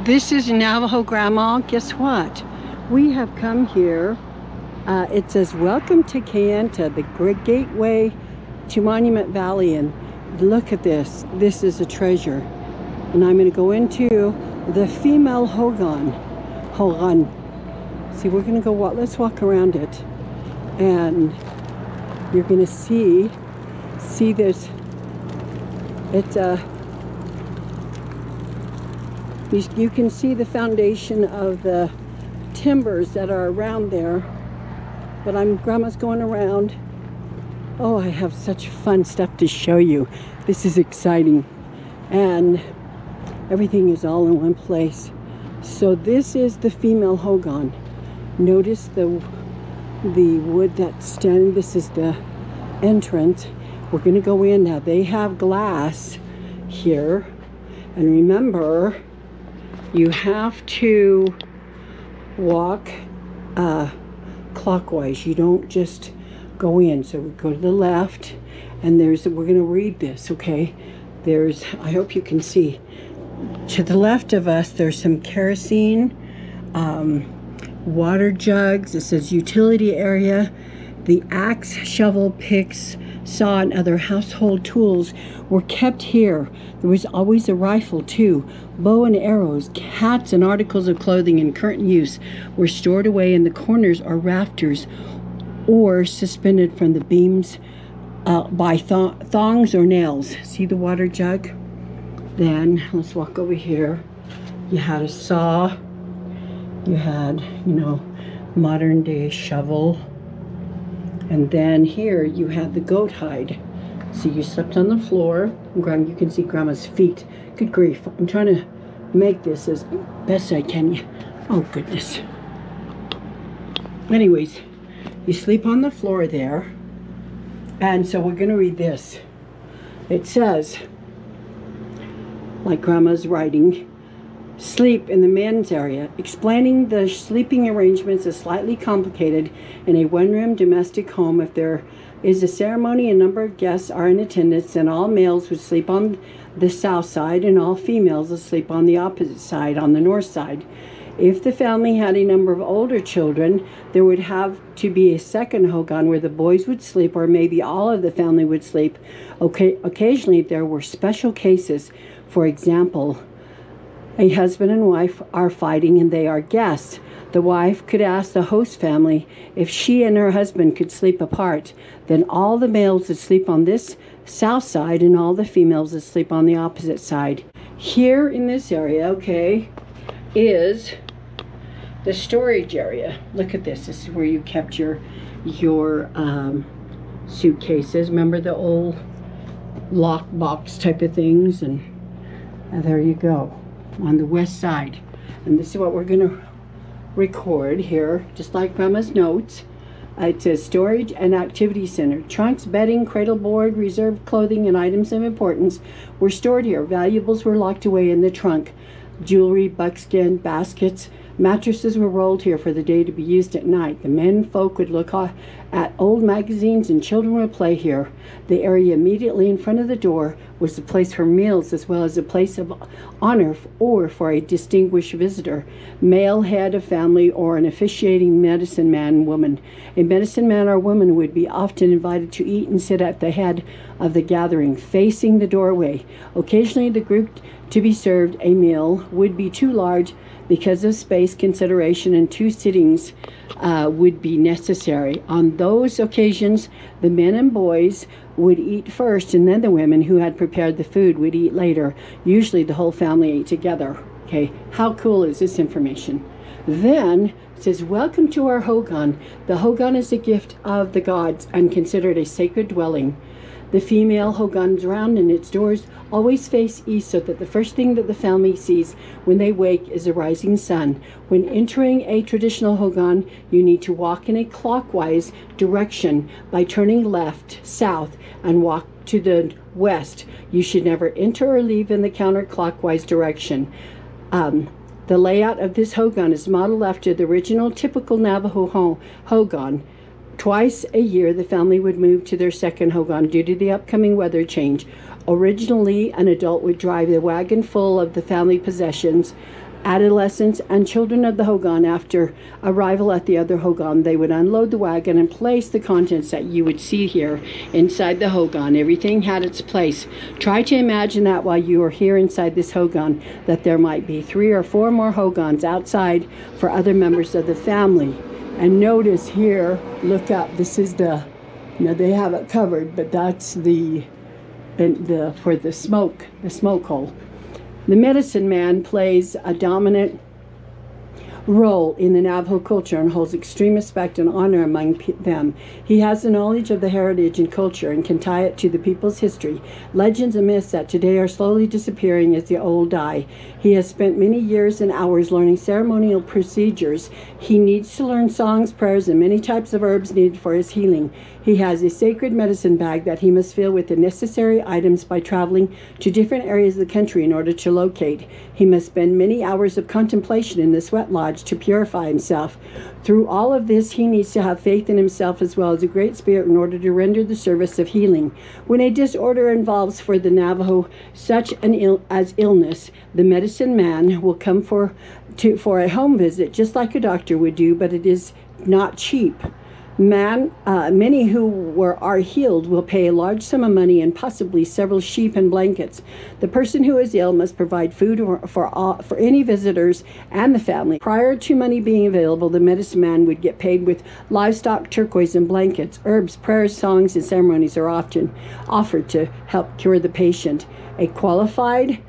This is Navajo Grandma. Guess what? We have come here. It says, welcome to Kayenta, the great gateway to Monument Valley. And look at this. This is a treasure. And I'm going to go into the Female Hogan. See, we're going to go walk. Let's walk around it. And you're going to see this. It's you can see the foundation of the timbers that are around there. But Grandma's going around. Oh, I have such fun stuff to show you. This is exciting. And everything is all in one place. So this is the Female Hogan. Notice the wood that's standing. This is the entrance. We're going to go in now. They have glass here. And remember, you have to walk clockwise. You don't just go in. So we go to the left, and we're going to read this, okay? I hope you can see. To the left of us, there's some kerosene, water jugs. It says utility area. The axe, shovel, picks, saw, and other household tools were kept here. There was always a rifle too. Bow and arrows, hats, and articles of clothing in current use were stored away in the corners or rafters, or suspended from the beams by thongs or nails. See the water jug? Then let's walk over here. You had a saw. You had, modern day shovel. And then here you had the goat hide. So you slept on the floor. You can see Grandma's feet. Good grief. I'm trying to make this as best I can. Oh, goodness. Anyways, you sleep on the floor there. And so we're going to read this. It says, like Grandma's writing, sleep in the men's area. Explaining the sleeping arrangements is slightly complicated in a one-room domestic home. If there is a ceremony, a number of guests are in attendance, and all males would sleep on the south side and all females would sleep on the opposite side, on the north side. If the family had a number of older children, there would have to be a second hogan where the boys would sleep, or maybe all of the family would sleep. Okay, occasionally there were special cases. For example, a husband and wife are fighting and they are guests. The wife could ask the host family if she and her husband could sleep apart. Then all the males would sleep on this south side and all the females would sleep on the opposite side. Here in this area, okay, is the storage area. Look at this. This is where you kept your suitcases. Remember the old lock box type of things? And there you go. On the west side. And this is what we're going to record here, just like Grandma's notes. It says storage and activity center. Trunks, bedding, cradle board, reserved clothing, and items of importance were stored here. Valuables were locked away in the trunk. Jewelry, buckskin, baskets, mattresses were rolled here for the day to be used at night. The men folk would look at old magazines and children would play here. The area immediately in front of the door was the place for meals as well as a place of honor or for a distinguished visitor, male head of family, or an officiating medicine man, woman. A medicine man or woman would be often invited to eat and sit at the head of the gathering, facing the doorway. Occasionally the group to be served a meal would be too large because of space consideration, and two sittings would be necessary. On those occasions, the men and boys would eat first, and then the women who had prepared the food would eat later. Usually the whole family ate together. Okay, how cool is this information? Then it says, welcome to our hogan. The hogan is a gift of the gods and considered a sacred dwelling. The female hogan's round and its doors always face east, so that the first thing that the family sees when they wake is the rising sun. When entering a traditional hogan, you need to walk in a clockwise direction by turning left, south, and walk to the west. You should never enter or leave in the counterclockwise direction. The layout of this hogan is modeled after the original typical Navajo hogan. Twice a year, the family would move to their second hogan due to the upcoming weather change. Originally, an adult would drive the wagon full of the family possessions adolescents, and children of the Hogan. After arrival at the other Hogan, they would unload the wagon and place the contents that you would see here inside the Hogan. Everything had its place. Try to imagine that while you are here inside this Hogan, that there might be 3 or 4 more Hogans outside for other members of the family. And notice here, look up, this is the, now they have it covered, but that's for the smoke hole. The medicine man plays a dominant role in the Navajo culture and holds extreme respect and honor among them. He has the knowledge of the heritage and culture and can tie it to the people's history. Legends and myths that today are slowly disappearing as the old die. He has spent many years and hours learning ceremonial procedures. He needs to learn songs, prayers, and many types of herbs needed for his healing. He has a sacred medicine bag that he must fill with the necessary items by traveling to different areas of the country in order to locate. He must spend many hours of contemplation in the sweat lodge to purify himself. Through all of this, he needs to have faith in himself as well as a great spirit in order to render the service of healing. When a disorder involves for the Navajo such an illness, the medicine man will come for a home visit just like a doctor would do, but it is not cheap. Many who are healed will pay a large sum of money and possibly several sheep and blankets. The person who is ill must provide food for any visitors and the family. Prior to money being available, the medicine man would get paid with livestock, turquoise, and blankets. Herbs, prayers, songs, and ceremonies are often offered to help cure the patient. A qualified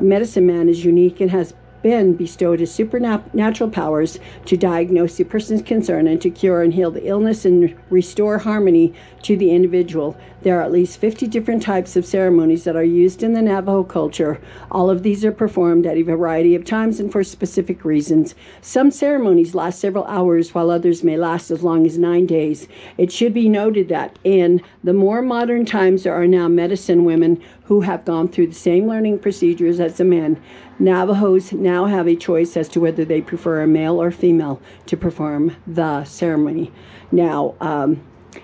medicine man is unique and has been bestowed his supernatural powers to diagnose the person's concern and to cure and heal the illness and restore harmony to the individual. There are at least 50 different types of ceremonies that are used in the Navajo culture. All of these are performed at a variety of times and for specific reasons. Some ceremonies last several hours, while others may last as long as 9 days. It should be noted that in the more modern times, there are now medicine women who have gone through the same learning procedures as the men. Navajos now have a choice as to whether they prefer a male or female to perform the ceremony. Now,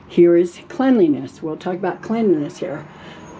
here is cleanliness. We'll talk about cleanliness here.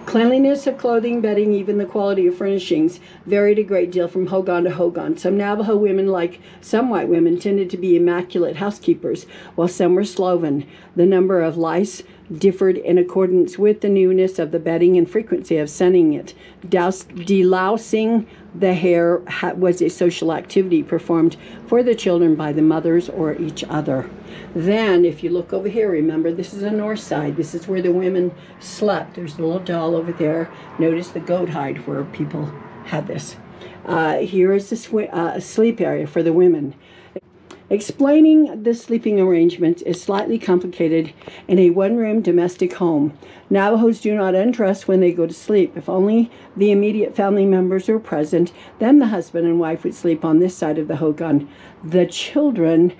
Cleanliness of clothing, bedding, even the quality of furnishings varied a great deal from Hogan to Hogan. Some Navajo women, like some white women, tended to be immaculate housekeepers, while some were sloven. The number of lice differed in accordance with the newness of the bedding and frequency of sunning it. Delousing the hair was a social activity performed for the children by the mothers or each other. Then, if you look over here, remember this is the north side. This is where the women slept. There's a little doll over there. Notice the goat hide where people had this. Here is the sleep area for the women. Explaining the sleeping arrangements is slightly complicated in a one-room domestic home. Navajos do not undress when they go to sleep. If only the immediate family members are present, then the husband and wife would sleep on this side of the Hogan. The children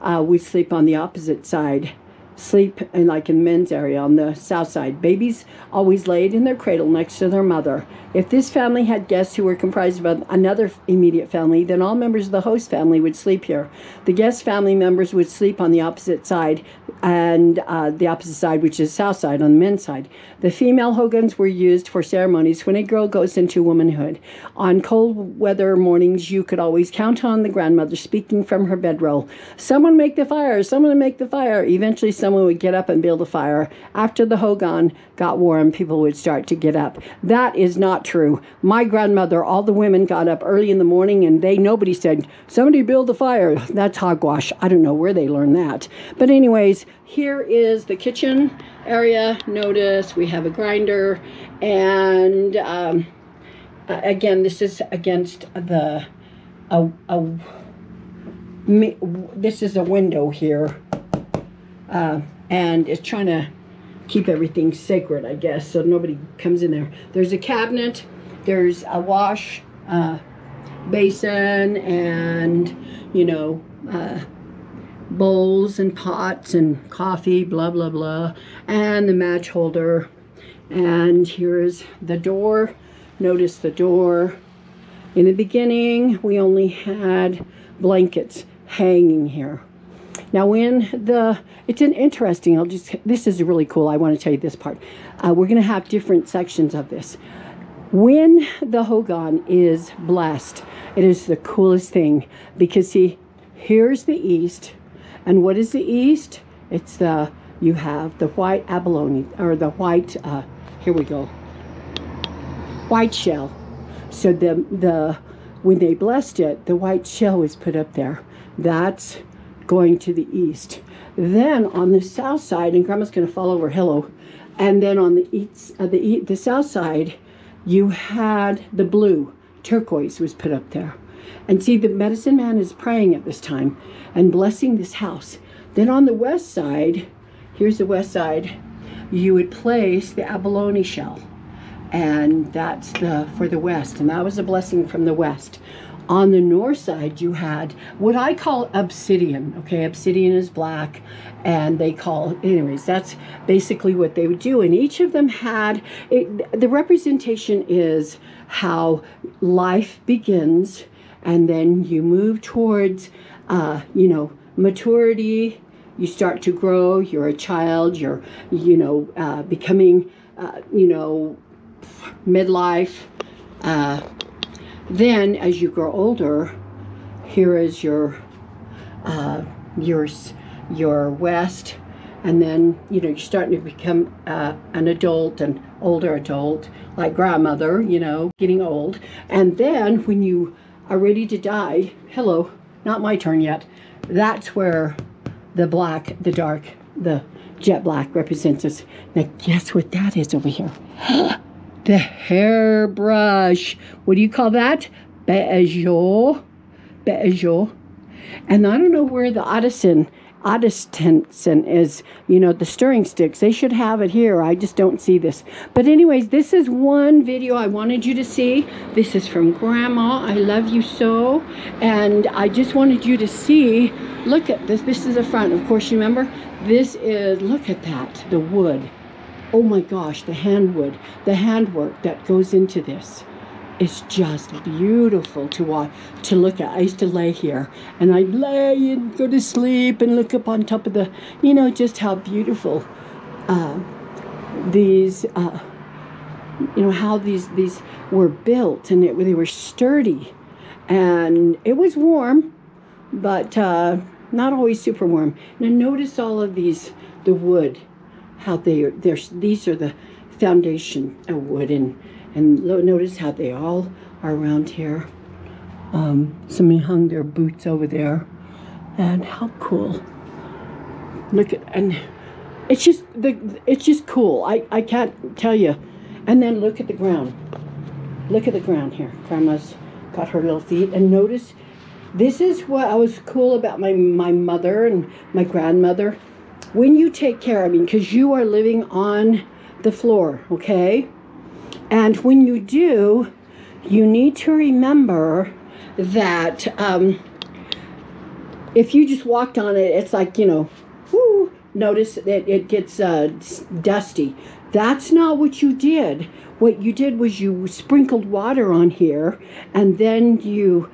would sleep on the opposite side. Sleep like in the men's area on the south side. Babies always laid in their cradle next to their mother. If this family had guests who were comprised of another immediate family, then all members of the host family would sleep here. The guest family members would sleep on the opposite side, and the opposite side, which is south side, on the men's side. The female Hogans were used for ceremonies when a girl goes into womanhood. On cold weather mornings, you could always count on the grandmother speaking from her bedroll. Someone make the fire, someone make the fire. Eventually, someone would get up and build a fire. After the Hogan got warm, people would start to get up. That is not true. My grandmother, all the women got up early in the morning and nobody said, somebody build the fire. That's hogwash. I don't know where they learned that. But anyways, here is the kitchen area. Notice we have a grinder, and again, this is against the this is a window here, and it's trying to keep everything sacred, I guess, so nobody comes in there. There's a cabinet, there's a wash basin, and bowls and pots and coffee, blah blah blah, and the match holder. And here's the door. Notice the door. In the beginning, we only had blankets hanging here. Now it's an interesting, this is really cool, I want to tell you this part. We're going to have different sections of this. When the Hogan is blessed, it is the coolest thing, because see, here's the east, and what is the east? It's you have the white abalone, or the white, here we go, white shell. So when they blessed it, the white shell was put up there. That's going to the east. Then on the south side, and Grandma's going to fall over, hello, and then on the south side, you had the blue, turquoise was put up there. And see, the medicine man is praying at this time and blessing this house. Then on the west side, here's the west side, you would place the abalone shell. And that's for the west. And that was a blessing from the west. On the north side, you had what I call obsidian. Okay, obsidian is black, and they call, anyways, that's basically what they would do. And each of them had, the representation is how life begins, and then you move towards, maturity. You start to grow. You're a child. You're, becoming, midlife. Then, as you grow older, here is your west, and then you're starting to become an adult, an older adult, like grandmother, getting old. And then, when you are ready to die, hello, not my turn yet. That's where the black, the dark, the jet black represents us. Now, guess what that is over here? The hairbrush. What do you call that? Bejo. And I don't know where the Addison is, the stirring sticks. They should have it here. I just don't see this. But anyways, this is one video I wanted you to see. This is from Grandma. I love you so. And I just wanted you to see, look at this. This is the front. Of course, you remember, this is, look at that, the wood. Oh my gosh, the handwood, the handwork that goes into this is just beautiful to watch, to look at. I used to lay here, and I'd lay and go to sleep and look up on top of the, just how beautiful these, how these were built, and they were sturdy, and it was warm, but not always super warm. Now notice all of these, the wood, how these are the foundation of wood, and notice how they all are around here. Somebody hung their boots over there, and how cool! Look at, and it's just cool. I can't tell you. And then look at the ground. Look at the ground here. Grandma's got her little feet, and notice this is what I was cool about my mother and my grandmother. When you take care, because you are living on the floor, okay? And when you do, you need to remember that if you just walked on it, it's like, whoo, notice that it gets dusty. That's not what you did. What you did was you sprinkled water on here, and then you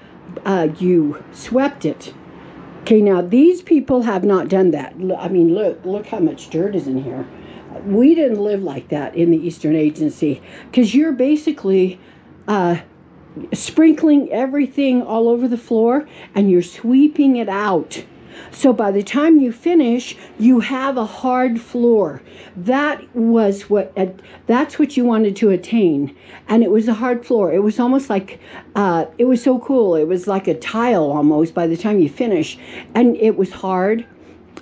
swept it. Okay, now these people have not done that. Look how much dirt is in here. We didn't live like that in the Eastern Agency, because you're basically sprinkling everything all over the floor, and you're sweeping it out. So by the time you finish, you have a hard floor. That's what you wanted to attain. And it was a hard floor. It was almost like, it was so cool. It was like a tile almost by the time you finish. And it was hard,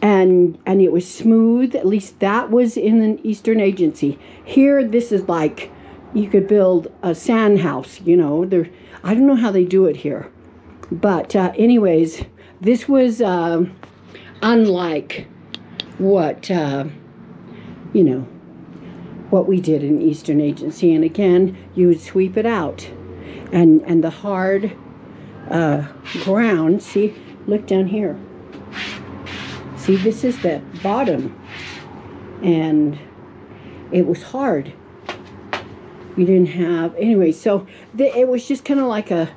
and it was smooth. At least that was in an Eastern Agency. Here, this is like, you could build a sand house, I don't know how they do it here. But anyways, this was unlike what, what we did in Eastern Agency. And again, you would sweep it out. And the hard ground, see, look down here. See, this is the bottom. And it was hard. We didn't have, anyway, so it was just kind of like the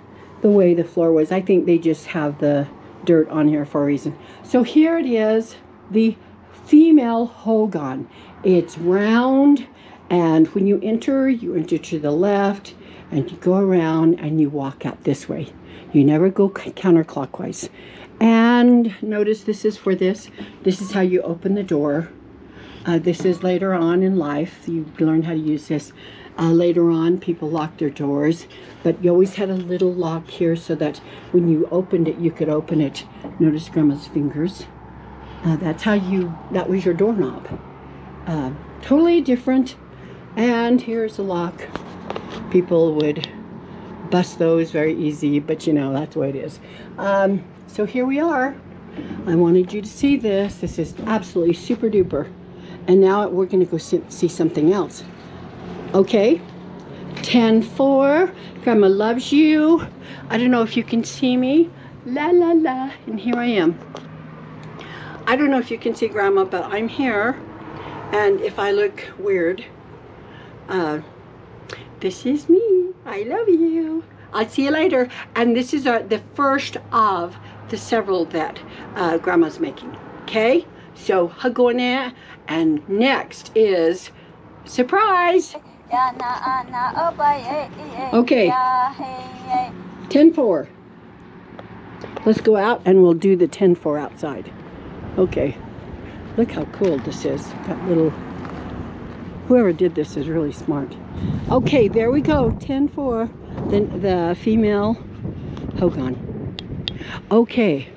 way the floor was. I think they just have the dirt on here for a reason. So here it is, the Female Hogan. It's round, and when you enter to the left, and you go around and you walk out this way. You never go counterclockwise. And notice this is for this. This is how you open the door. This is later on in life. You learn how to use this. Later on, people locked their doors, but you always had a little lock here so that when you opened it, you could open it. Notice Grandma's fingers. That's how that was your doorknob. Totally different. And here's a lock. People would bust those very easy, but you know, that's the way it is. So here we are. I wanted you to see this. This is absolutely super duper. And now we're gonna go see something else. Okay, 10-4, Grandma loves you. I don't know if you can see me. La la la, and here I am. I don't know if you can see Grandma, but I'm here. And if I look weird, this is me. I love you. I'll see you later. And this is the first of the several that Grandma's making. Okay, so hug on there. And next is surprise. Okay, 10-4. Let's go out and we'll do the 10-4 outside. Okay, look how cool this is. That little, whoever did this is really smart. Okay, there we go, 10-4, the female Hogan. Okay,